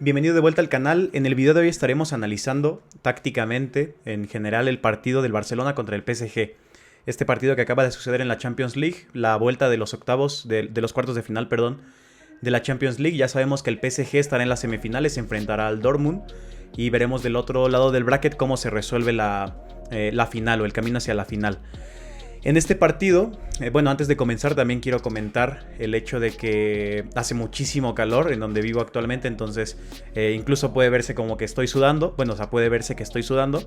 Bienvenido de vuelta al canal. En el video de hoy estaremos analizando tácticamente, en general, el partido del Barcelona contra el PSG. Este partido que acaba de suceder en la Champions League, la vuelta de los octavos, de los cuartos de final, perdón, de la Champions League. Ya sabemos que el PSG estará en las semifinales, se enfrentará al Dortmund y veremos del otro lado del bracket cómo se resuelve la final o el camino hacia la final. En este partido, bueno, antes de comenzar también quiero comentar el hecho de que hace muchísimo calor en donde vivo actualmente, entonces incluso puede verse como que estoy sudando, bueno, o sea, puede verse que estoy sudando,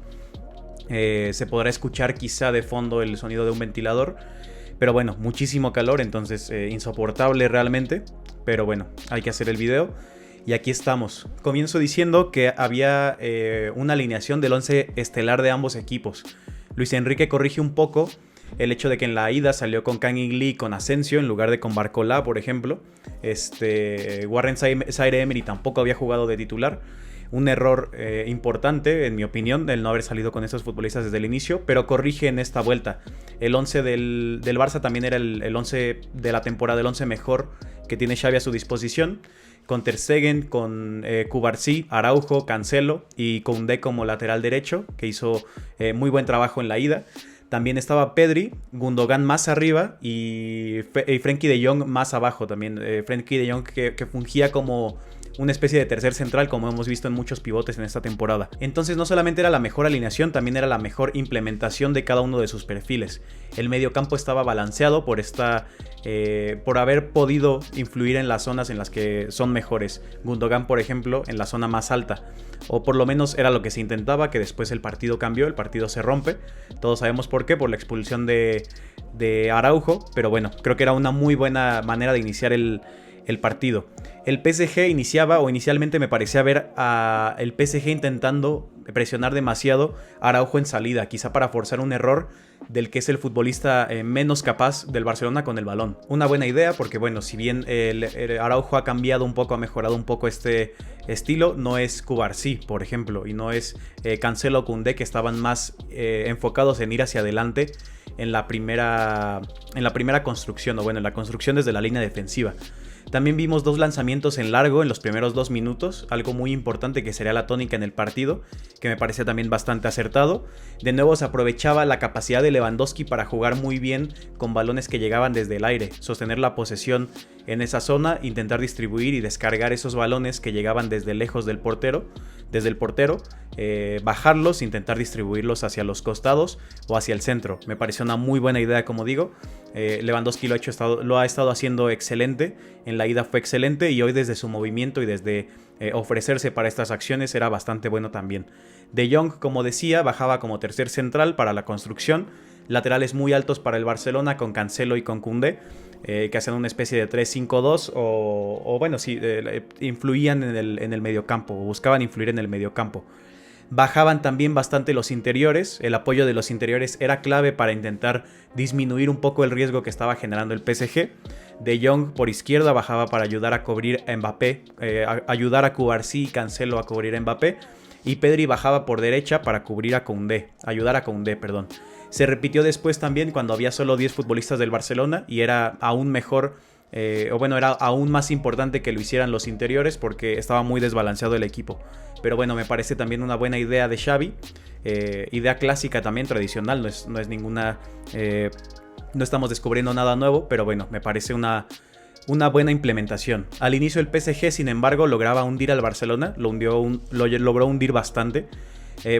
se podrá escuchar quizá de fondo el sonido de un ventilador, pero bueno, muchísimo calor, entonces insoportable realmente, pero bueno, hay que hacer el video. Y aquí estamos. Comienzo diciendo que había una alineación del 11 estelar de ambos equipos. Luis Enrique corrige un poco el hecho de que en la ida salió con Kang In-lee y con Asensio en lugar de con Barcola, por ejemplo. Warren Zaïre-Emery tampoco había jugado de titular. Un error importante, en mi opinión, el no haber salido con estos futbolistas desde el inicio, pero corrige en esta vuelta. El 11 del Barça también era el 11 de la temporada, el 11 mejor que tiene Xavi a su disposición, con Ter Stegen, con Cubarsí, Araujo, Cancelo y Koundé como lateral derecho, que hizo muy buen trabajo en la ida. También estaba Pedri, Gundogan más arriba y Frenkie de Jong más abajo también. Frenkie de Jong que fungía como una especie de tercer central, como hemos visto en muchos pivotes en esta temporada. Entonces no solamente era la mejor alineación, también era la mejor implementación de cada uno de sus perfiles. El mediocampo estaba balanceado por haber podido influir en las zonas en las que son mejores. Gundogan, por ejemplo, en la zona más alta. O por lo menos era lo que se intentaba, que después el partido cambió, el partido se rompe. Todos sabemos por qué, por la expulsión de Araujo. Pero bueno, creo que era una muy buena manera de iniciar el partido. El PSG inicialmente me parecía ver a el PSG intentando presionar demasiado a Araujo en salida, quizá para forzar un error del que es el futbolista menos capaz del Barcelona con el balón. Una buena idea porque, bueno, si bien el Araujo ha cambiado un poco, ha mejorado un poco este estilo, no es Cubarsí, por ejemplo, y no es Cancelo o Koundé, que estaban más enfocados en ir hacia adelante en la primera construcción, o bueno, en la construcción desde la línea defensiva. También vimos dos lanzamientos en largo en los primeros 2 minutos, algo muy importante que sería la tónica en el partido, que me parecía también bastante acertado. De nuevo se aprovechaba la capacidad de Lewandowski para jugar muy bien con balones que llegaban desde el aire, sostener la posesión en esa zona, intentar distribuir y descargar esos balones que llegaban desde lejos del portero, bajarlos, intentar distribuirlos hacia los costados o hacia el centro. Me pareció una muy buena idea, como digo. Lewandowski lo ha estado haciendo excelente, en la ida fue excelente y hoy desde su movimiento y desde ofrecerse para estas acciones era bastante bueno también. De Jong, como decía, bajaba como tercer central para la construcción, laterales muy altos para el Barcelona con Cancelo y con Koundé, que hacían una especie de 3-5-2 o bueno, sí, influían en el mediocampo, o buscaban influir en el mediocampo. Bajaban también bastante los interiores, el apoyo de los interiores era clave para intentar disminuir un poco el riesgo que estaba generando el PSG. De Jong por izquierda bajaba para ayudar a cubrir a Mbappé, ayudar a Cubarsí y Cancelo a cubrir a Mbappé, y Pedri bajaba por derecha para cubrir a Koundé, ayudar a Koundé, perdón. Se repitió después también cuando había solo 10 futbolistas del Barcelona y era aún mejor, era aún más importante que lo hicieran los interiores porque estaba muy desbalanceado el equipo. Pero bueno, me parece también una buena idea de Xavi, idea clásica también, tradicional, no es ninguna, no estamos descubriendo nada nuevo, pero bueno, me parece una buena implementación. Al inicio el PSG, sin embargo, lograba hundir al Barcelona, lo logró hundir bastante.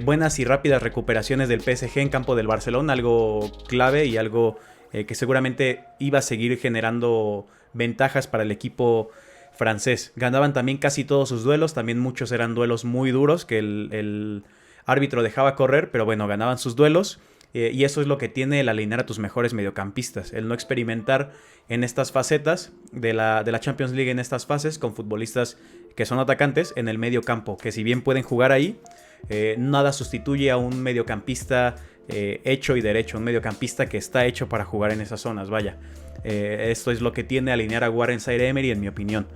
Buenas y rápidas recuperaciones del PSG en campo del Barcelona, algo clave y algo que seguramente iba a seguir generando ventajas para el equipo francés. Ganaban también casi todos sus duelos, también muchos eran duelos muy duros que el árbitro dejaba correr, pero bueno, ganaban sus duelos. Y eso es lo que tiene el alinear a tus mejores mediocampistas, el no experimentar en estas facetas de la Champions League, en estas fases con futbolistas que son atacantes en el medio campo, que si bien pueden jugar ahí, nada sustituye a un mediocampista hecho y derecho, un mediocampista que está hecho para jugar en esas zonas, vaya. Esto es lo que tiene alinear a Warren Zaïre-Emery, en mi opinión.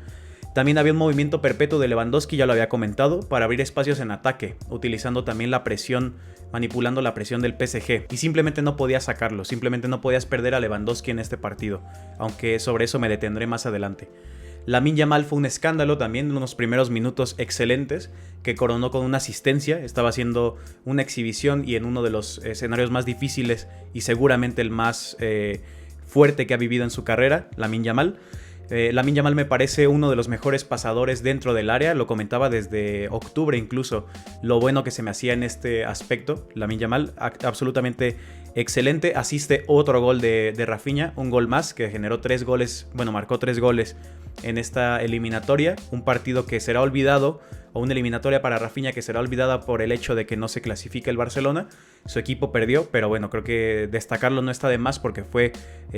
También había un movimiento perpetuo de Lewandowski, ya lo había comentado, para abrir espacios en ataque, utilizando también la presión, manipulando la presión del PSG. Y simplemente no podías sacarlo, simplemente no podías perder a Lewandowski en este partido, aunque sobre eso me detendré más adelante. Lamine Yamal fue un escándalo también, en unos primeros minutos excelentes, que coronó con una asistencia. Estaba haciendo una exhibición y en uno de los escenarios más difíciles y seguramente el más fuerte que ha vivido en su carrera, Lamine Yamal. Lamine Yamal me parece uno de los mejores pasadores dentro del área, lo comentaba desde octubre incluso, lo bueno que se me hacía en este aspecto. Lamine Yamal, absolutamente excelente. Asiste otro gol de Rafinha, un gol más que generó 3 goles, bueno, marcó 3 goles en esta eliminatoria, un partido que será olvidado, o una eliminatoria para Rafinha que será olvidada por el hecho de que no se clasifique el Barcelona. Su equipo perdió, pero bueno, creo que destacarlo no está de más porque fue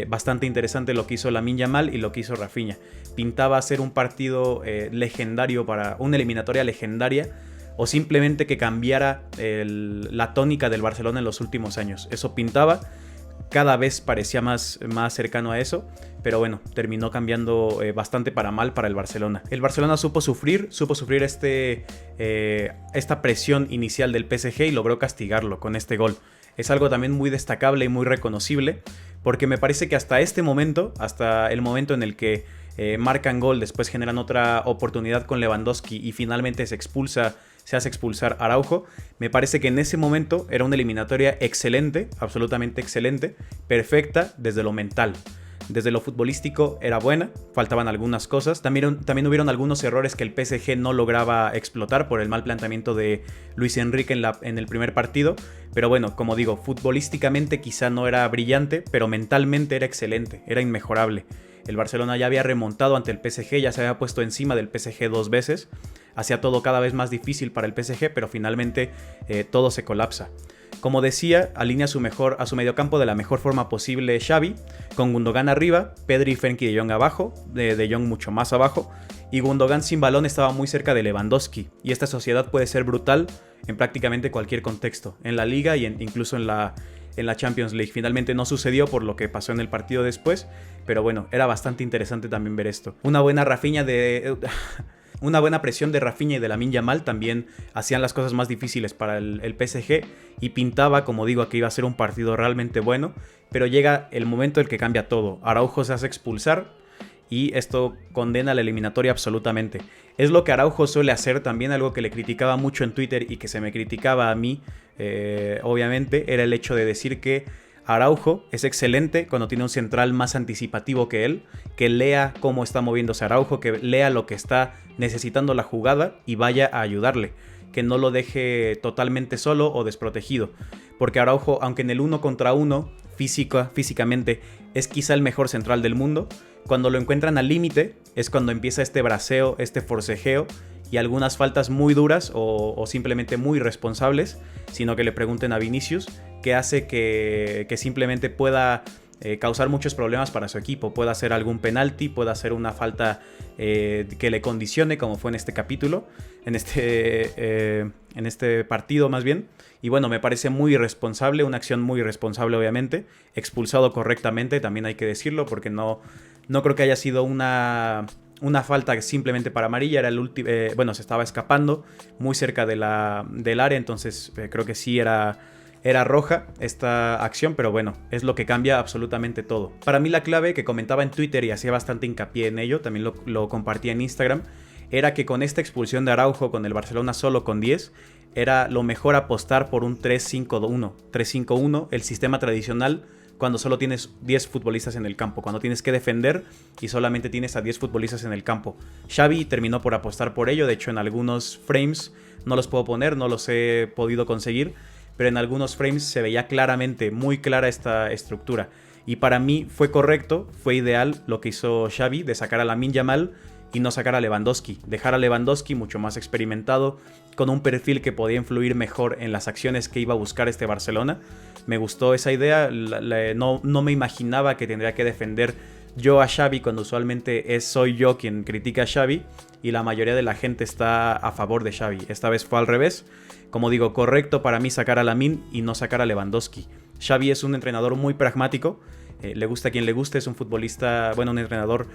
bastante interesante lo que hizo Lamine Yamal y lo que hizo Rafinha. Pintaba ser un partido legendario, para una eliminatoria legendaria, o simplemente que cambiara la tónica del Barcelona en los últimos años. Eso pintaba, cada vez parecía más cercano a eso, pero bueno, terminó cambiando bastante para mal para el Barcelona. El Barcelona supo sufrir esta presión inicial del PSG y logró castigarlo con este gol. Es algo también muy destacable y muy reconocible, porque me parece que hasta este momento, hasta el momento en el que marcan gol, después generan otra oportunidad con Lewandowski y finalmente se hace expulsar Araujo, me parece que en ese momento era una eliminatoria excelente, absolutamente excelente, perfecta desde lo mental. Desde lo futbolístico era buena, faltaban algunas cosas. También hubieron algunos errores que el PSG no lograba explotar por el mal planteamiento de Luis Enrique en el primer partido. Pero bueno, como digo, futbolísticamente quizá no era brillante, pero mentalmente era excelente, era inmejorable. El Barcelona ya había remontado ante el PSG, ya se había puesto encima del PSG 2 veces. Hacía todo cada vez más difícil para el PSG, pero finalmente todo se colapsa. Como decía, alinea a su mediocampo de la mejor forma posible Xavi, con Gundogan arriba, Pedri y Frenkie de Jong abajo, de Jong mucho más abajo, y Gundogan sin balón estaba muy cerca de Lewandowski, y esta sociedad puede ser brutal en prácticamente cualquier contexto, en la Liga y incluso en la Champions League. Finalmente no sucedió por lo que pasó en el partido después, pero bueno, era bastante interesante también ver esto. Una buena presión de Rafinha y de Lamine Yamal también hacían las cosas más difíciles para el PSG y pintaba, como digo, que iba a ser un partido realmente bueno, pero llega el momento en el que cambia todo. Araujo se hace expulsar y esto condena la eliminatoria absolutamente. Es lo que Araujo suele hacer, también algo que le criticaba mucho en Twitter y que se me criticaba a mí, obviamente, era el hecho de decir que Araujo es excelente cuando tiene un central más anticipativo que él, que lea cómo está moviéndose Araujo, que lea lo que está necesitando la jugada y vaya a ayudarle, que no lo deje totalmente solo o desprotegido, porque Araujo, aunque en el 1 contra 1 físicamente es quizá el mejor central del mundo, cuando lo encuentran al límite es cuando empieza este braceo, este forcejeo y algunas faltas muy duras o simplemente muy irresponsables, sino que le pregunten a Vinicius, que hace que simplemente pueda causar muchos problemas para su equipo. Puede hacer algún penalti, puede hacer una falta que le condicione, como fue en este capítulo, en este partido más bien. Y bueno, me parece muy irresponsable, una acción muy irresponsable obviamente, expulsado correctamente, también hay que decirlo, porque no creo que haya sido una falta simplemente para amarilla. Era el último, se estaba escapando muy cerca del área, entonces creo que sí era roja esta acción, pero bueno, es lo que cambia absolutamente todo. Para mí la clave, que comentaba en Twitter y hacía bastante hincapié en ello, también lo compartía en Instagram, era que con esta expulsión de Araujo, con el Barcelona solo con 10, era lo mejor apostar por un 3-5-1, 3-5-1, el sistema tradicional, cuando solo tienes 10 futbolistas en el campo, cuando tienes que defender y solamente tienes a 10 futbolistas en el campo. Xavi terminó por apostar por ello, de hecho en algunos frames no los puedo poner, no los he podido conseguir, pero en algunos frames se veía claramente, muy clara esta estructura. Y para mí fue correcto, fue ideal lo que hizo Xavi de sacar a Lamine Yamal y no sacar a Lewandowski. Dejar a Lewandowski mucho más experimentado, con un perfil que podía influir mejor en las acciones que iba a buscar este Barcelona. Me gustó esa idea, no me imaginaba que tendría que defender yo a Xavi cuando usualmente soy yo quien critica a Xavi y la mayoría de la gente está a favor de Xavi. Esta vez fue al revés. Como digo, correcto para mí sacar a Lamine y no sacar a Lewandowski. Xavi es un entrenador muy pragmático, le gusta a quien le guste, es un futbolista, un entrenador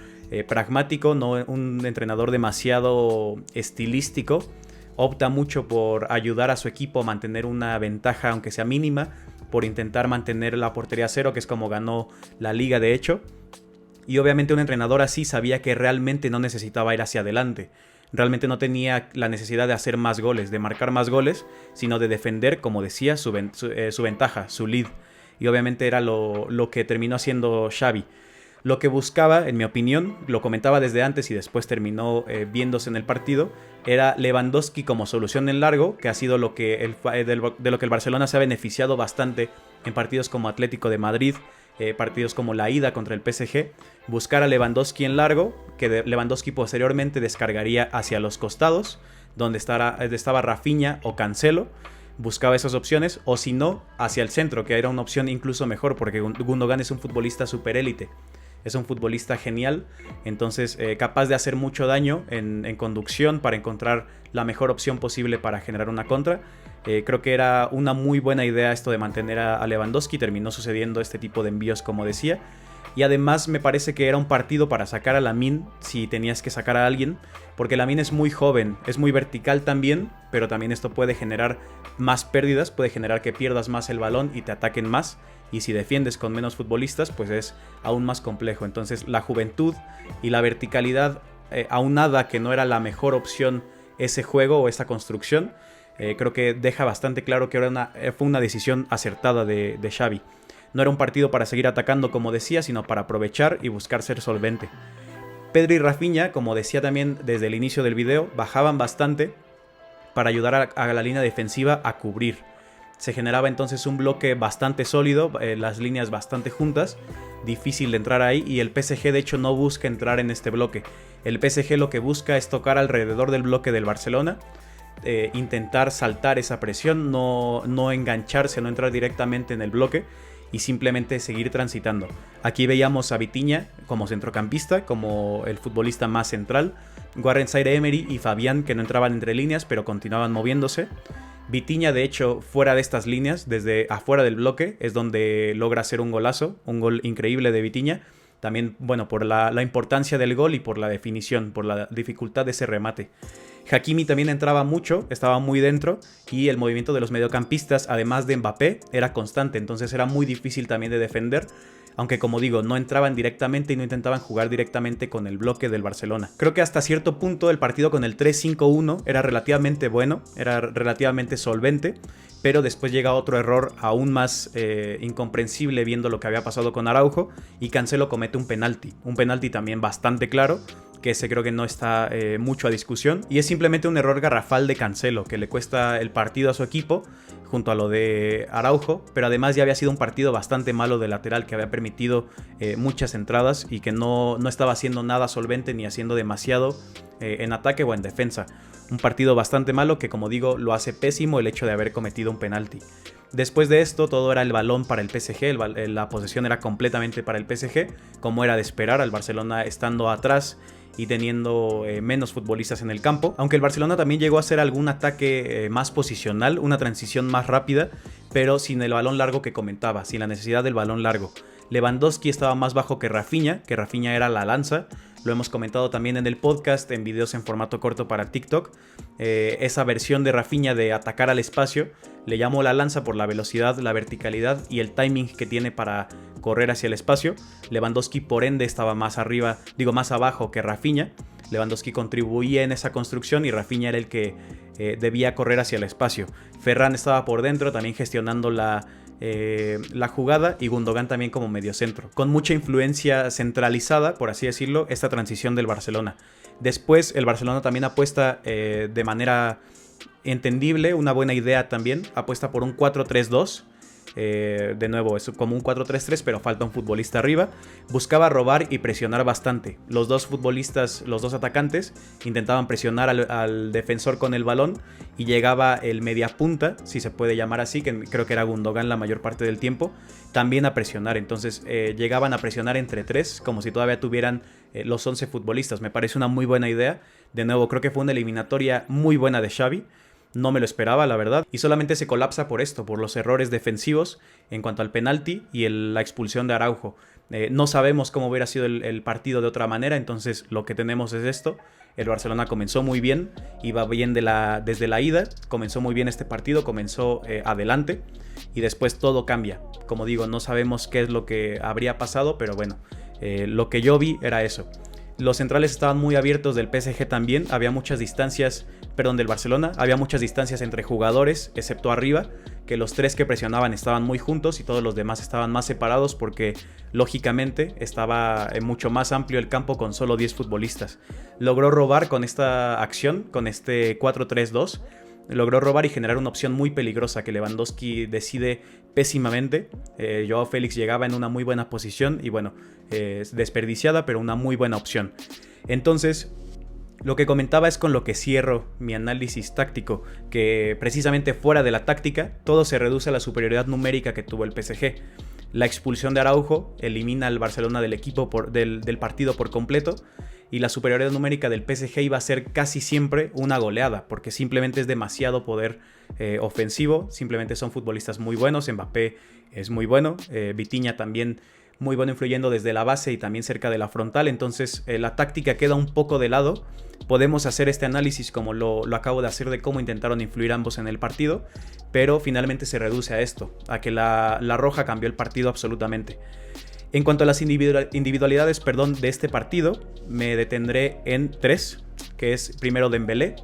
pragmático, no un entrenador demasiado estilístico. Opta mucho por ayudar a su equipo a mantener una ventaja, aunque sea mínima, por intentar mantener la portería a cero, que es como ganó la liga de hecho. Y obviamente un entrenador así sabía que realmente no necesitaba ir hacia adelante. Realmente no tenía la necesidad de hacer más goles, de marcar más goles, sino de defender, como decía, su ventaja, su lead. Y obviamente era lo que terminó haciendo Xavi. Lo que buscaba, en mi opinión, lo comentaba desde antes y después terminó viéndose en el partido, era Lewandowski como solución en largo, que ha sido de lo que el Barcelona se ha beneficiado bastante en partidos como Atlético de Madrid, partidos como la ida contra el PSG, buscar a Lewandowski en largo, que Lewandowski posteriormente descargaría hacia los costados, donde estaba Rafinha o Cancelo, buscaba esas opciones, o si no, hacia el centro, que era una opción incluso mejor, porque Gundogan es un futbolista super élite. Es un futbolista genial, entonces capaz de hacer mucho daño en conducción para encontrar la mejor opción posible para generar una contra. Creo que era una muy buena idea esto de mantener a Lewandowski, terminó sucediendo este tipo de envíos como decía. Y además me parece que era un partido para sacar a Lamine si tenías que sacar a alguien, porque Lamine es muy joven, es muy vertical también, pero también esto puede generar más pérdidas, puede generar que pierdas más el balón y te ataquen más. Y si defiendes con menos futbolistas, pues es aún más complejo. Entonces la juventud y la verticalidad, aunada que no era la mejor opción ese juego o esa construcción, creo que deja bastante claro que fue una decisión acertada de Xavi. No era un partido para seguir atacando como decía, sino para aprovechar y buscar ser solvente. Pedri y Rafinha, como decía también desde el inicio del video, bajaban bastante para ayudar a la línea defensiva a cubrir. Se generaba entonces un bloque bastante sólido, las líneas bastante juntas, difícil de entrar ahí, y el PSG de hecho no busca entrar en este bloque. El PSG lo que busca es tocar alrededor del bloque del Barcelona, intentar saltar esa presión, no engancharse, no entrar directamente en el bloque y simplemente seguir transitando. Aquí veíamos a Vitinha como centrocampista, como el futbolista más central, Warren Zaïre-Emery y Fabián, que no entraban entre líneas pero continuaban moviéndose. Vitinha, de hecho, fuera de estas líneas, desde afuera del bloque, es donde logra hacer un golazo, un gol increíble de Vitinha. También, bueno, por la importancia del gol y por la definición, por la dificultad de ese remate. Hakimi también entraba mucho, estaba muy dentro, y el movimiento de los mediocampistas, además de Mbappé, era constante, entonces era muy difícil también de defender. Aunque como digo, no entraban directamente y no intentaban jugar directamente con el bloque del Barcelona. Creo que hasta cierto punto el partido con el 3-5-1 era relativamente bueno, era relativamente solvente, pero después llega otro error aún más incomprensible viendo lo que había pasado con Araujo, y Cancelo comete un penalti también bastante claro, que ese creo que no está mucho a discusión, y es simplemente un error garrafal de Cancelo, que le cuesta el partido a su equipo, junto a lo de Araujo, pero además ya había sido un partido bastante malo de lateral, que había permitido muchas entradas y que no estaba haciendo nada solvente ni haciendo demasiado en ataque o en defensa. Un partido bastante malo que, como digo, lo hace pésimo el hecho de haber cometido un penalti. Después de esto, todo era el balón para el PSG, la posesión era completamente para el PSG, como era de esperar, al Barcelona estando atrás y teniendo menos futbolistas en el campo, aunque el Barcelona también llegó a hacer algún ataque más posicional, una transición más rápida, pero sin el balón largo que comentaba, sin la necesidad del balón largo. Lewandowski estaba más bajo que Rafinha era la lanza. Lo hemos comentado también en el podcast, en videos en formato corto para TikTok. Esa versión de Rafinha de atacar al espacio, le llamo la lanza por la velocidad, la verticalidad y el timing que tiene para correr hacia el espacio. Lewandowski por ende estaba más abajo que Rafinha. Lewandowski contribuía en esa construcción y Rafinha era el que debía correr hacia el espacio. Ferran estaba por dentro también gestionando la jugada, y Gundogan también como mediocentro, con mucha influencia centralizada, por así decirlo, esta transición del Barcelona. Después el Barcelona también apuesta de manera entendible, una buena idea también, apuesta por un 4-3-2. De nuevo, es como un 4-3-3, pero falta un futbolista arriba. Buscaba robar y presionar bastante. Los dos futbolistas, los dos atacantes, intentaban presionar al defensor con el balón, y llegaba el mediapunta, si se puede llamar así, que creo que era Gundogan la mayor parte del tiempo, también a presionar. Entonces llegaban a presionar entre tres, como si todavía tuvieran los 11 futbolistas. Me parece una muy buena idea. De nuevo, creo que fue una eliminatoria muy buena de Xavi. No me lo esperaba, la verdad, y solamente se colapsa por esto, por los errores defensivos en cuanto al penalti y la expulsión de Araujo. No sabemos cómo hubiera sido el partido de otra manera, entonces lo que tenemos es esto. El Barcelona comenzó muy bien, iba bien desde la ida, comenzó muy bien este partido, comenzó adelante, y después todo cambia. Como digo, no sabemos qué es lo que habría pasado, pero bueno, Lo que yo vi era eso. Los centrales estaban muy abiertos del PSG también, había muchas distancias, perdón, del Barcelona, había muchas distancias entre jugadores, excepto arriba, que los tres que presionaban estaban muy juntos y todos los demás estaban más separados porque lógicamente estaba mucho más amplio el campo con solo 10 futbolistas. Logró robar con esta acción, con este 4-3-2, logró robar y generar una opción muy peligrosa que Lewandowski decide pésimamente. Joao Félix llegaba en una muy buena posición y bueno, desperdiciada, pero una muy buena opción. Entonces, lo que comentaba es con lo que cierro mi análisis táctico, que precisamente fuera de la táctica, todo se reduce a la superioridad numérica que tuvo el PSG. La expulsión de Araujo elimina al Barcelona del equipo del partido por completo, y la superioridad numérica del PSG iba a ser casi siempre una goleada, porque simplemente es demasiado poder ofensivo, simplemente son futbolistas muy buenos. Mbappé es muy bueno, Vitinha también muy bueno influyendo desde la base y también cerca de la frontal, entonces la táctica queda un poco de lado. Podemos hacer este análisis como lo acabo de hacer de cómo intentaron influir ambos en el partido, pero finalmente se reduce a esto, a que la roja cambió el partido absolutamente. En cuanto a las individualidades de este partido, me detendré en 3, que es primero Dembélé.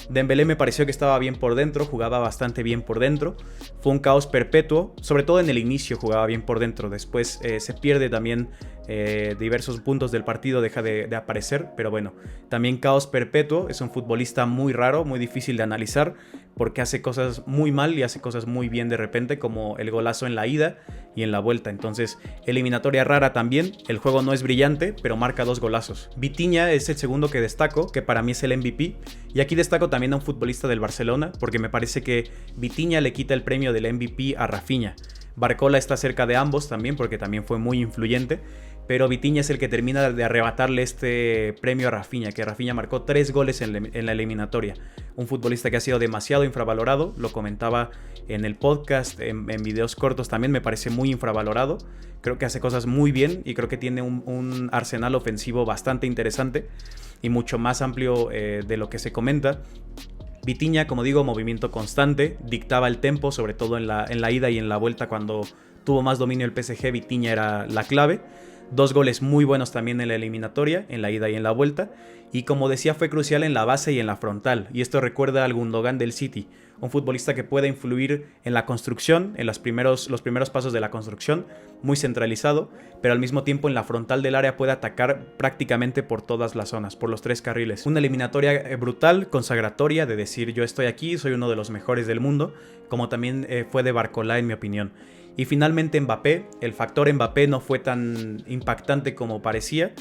Dembélé me pareció que estaba bien por dentro, jugaba bastante bien por dentro. Fue un caos perpetuo, sobre todo en el inicio jugaba bien por dentro. Después se pierde también diversos puntos del partido, deja de aparecer. Pero bueno, también caos perpetuo. Es un futbolista muy raro, muy difícil de analizar, porque hace cosas muy mal y hace cosas muy bien de repente, como el golazo en la ida y en la vuelta. Entonces, eliminatoria rara también. El juego no es brillante, pero marca 2 golazos. Vitinha es el segundo que destaco, que para mí es el MVP. Y aquí destaco también a un futbolista del Barcelona, porque me parece que Vitinha le quita el premio del MVP a Rafinha. Barcola está cerca de ambos también, porque también fue muy influyente, pero Vitinha es el que termina de arrebatarle este premio a Rafinha, que Rafinha marcó 3 goles en la eliminatoria. Un futbolista que ha sido demasiado infravalorado, lo comentaba en el podcast, en videos cortos también, me parece muy infravalorado. Creo que hace cosas muy bien y creo que tiene un arsenal ofensivo bastante interesante y mucho más amplio de lo que se comenta. Vitinha, como digo, movimiento constante, dictaba el tempo, sobre todo en la ida y en la vuelta. Cuando tuvo más dominio el PSG, Vitinha era la clave. 2 goles muy buenos también en la eliminatoria, en la ida y en la vuelta. Y como decía, fue crucial en la base y en la frontal. Y esto recuerda al Gundogan del City, un futbolista que puede influir en la construcción, en los primeros pasos de la construcción, muy centralizado, pero al mismo tiempo en la frontal del área puede atacar prácticamente por todas las zonas, por los 3 carriles. Una eliminatoria brutal, consagratoria, de decir yo estoy aquí, soy uno de los mejores del mundo, como también fue de Barcola en mi opinión. Y finalmente Mbappé, el factor Mbappé no fue tan impactante como parecía,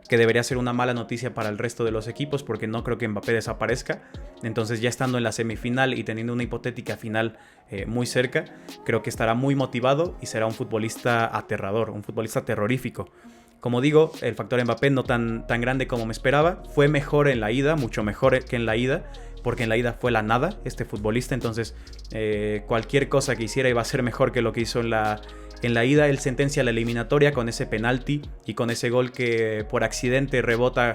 que debería ser una mala noticia para el resto de los equipos, porque no creo que Mbappé desaparezca. Entonces, ya estando en la semifinal y teniendo una hipotética final muy cerca, creo que estará muy motivado y será un futbolista aterrador, un futbolista terrorífico. Como digo, el factor Mbappé no tan grande como me esperaba. Fue mejor en la ida, mucho mejor que en la ida, porque en la ida fue la nada este futbolista. Entonces, cualquier cosa que hiciera iba a ser mejor que lo que hizo en la ida. Él sentencia la eliminatoria con ese penalti y con ese gol que por accidente rebota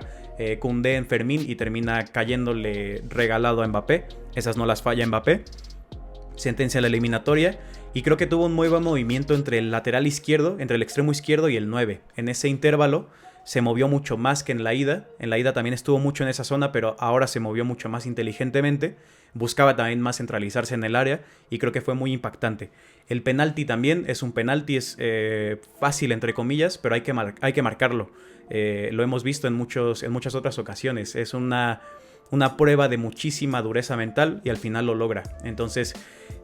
Koundé en Fermín y termina cayéndole regalado a Mbappé. Esas no las falla Mbappé. Sentencia la eliminatoria y creo que tuvo un muy buen movimiento entre el lateral izquierdo, entre el extremo izquierdo y el 9. En ese intervalo se movió mucho más que en la ida. En la ida también estuvo mucho en esa zona, pero ahora se movió mucho más inteligentemente. Buscaba también más centralizarse en el área y creo que fue muy impactante. El penalti también es un penalti, es fácil entre comillas, pero hay que marcarlo. Lo hemos visto en muchas otras ocasiones. Es una prueba de muchísima dureza mental y al final lo logra. Entonces,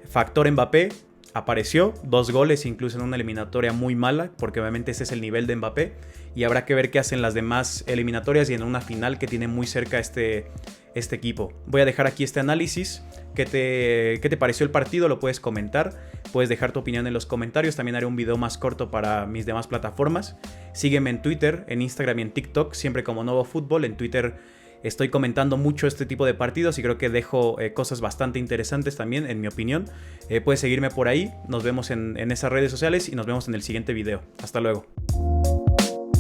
factor Mbappé apareció, 2 goles incluso en una eliminatoria muy mala, porque obviamente ese es el nivel de Mbappé y habrá que ver qué hacen las demás eliminatorias y en una final que tiene muy cerca este equipo. Voy a dejar aquí este análisis. ¿Qué te pareció el partido? Lo puedes comentar, puedes dejar tu opinión en los comentarios. También haré un video más corto para mis demás plataformas. Sígueme en Twitter, en Instagram y en TikTok, siempre como Novo Fútbol. En Twitter estoy comentando mucho este tipo de partidos y creo que dejo cosas bastante interesantes también, en mi opinión. Puedes seguirme por ahí, nos vemos en esas redes sociales y nos vemos en el siguiente video. Hasta luego.